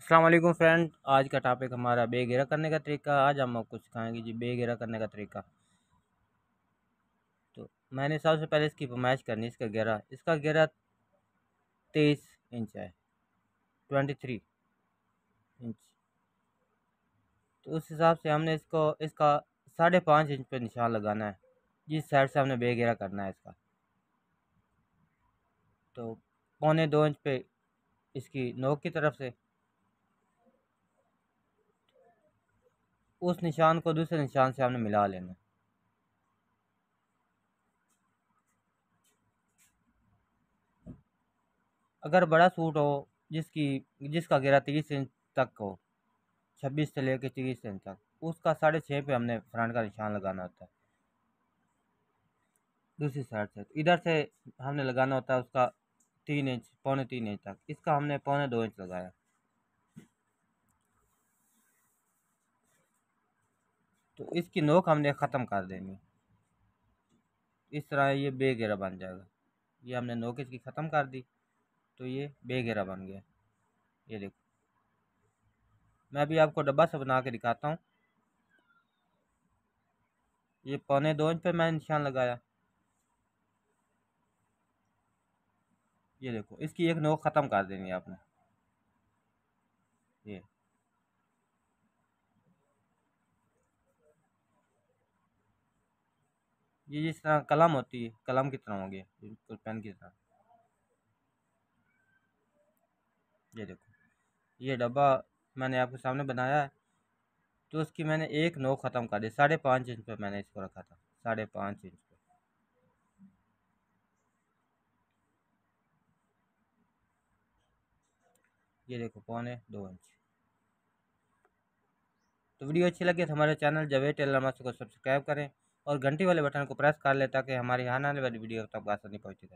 अस्सलाम वालेकुम फ्रेंड। आज का टॉपिक हमारा बेगेरा करने का तरीका। आज हम आपको सिखाएंगे जी बेगेरा करने का तरीका। तो मैंने सबसे पहले इसकी पैमाइश करनी, इसका घेरा 23 इंच है, 23 इंच। तो उस हिसाब से हमने इसका 5.5 इंच पे निशान लगाना है, जिस साइड से हमने बेगेरा करना है इसका। तो 1.25 इंच पे इसकी नोक की तरफ से उस निशान को दूसरे निशान से हमने मिला लेना। अगर बड़ा सूट हो जिसका घेरा 30 इंच तक हो, 26 से लेकर 30 इंच तक, उसका 6.5 पे हमने फ्रंट का निशान लगाना होता है। दूसरी साइड से इधर से हमने लगाना होता है उसका 3 इंच, 3.25 इंच तक। इसका हमने 2.25 इंच लगाया। तो इसकी नोक हमने ख़त्म कर देनी। इस तरह ये बेघेरा बन जाएगा। ये हमने नोक इसकी ख़त्म कर दी, तो ये बेघेरा बन गया। ये देखो, मैं अभी आपको डब्बा से बना के दिखाता हूँ। ये 2.25 इंच पे मैंने निशान लगाया। ये देखो, इसकी एक नोक ख़त्म कर देनी है आपने। ये जिस तरह कलम होती है, कलम की तरह हो गया, बिल्कुल पेन की तरह। ये देखो, ये डब्बा मैंने आपके सामने बनाया है। तो उसकी मैंने एक नोक ख़त्म कर दी। 5.5 इंच पे मैंने इसको रखा था, 5.5 इंच पे। ये देखो, 2.25 इंच। तो वीडियो अच्छी लगी तो हमारे चैनल जावेद टेलर मास्टर को सब्सक्राइब करें और घंटी वाले बटन को प्रेस कर लें, ताकि हमारी आने वाली वीडियो तक आसानी पहुँचे।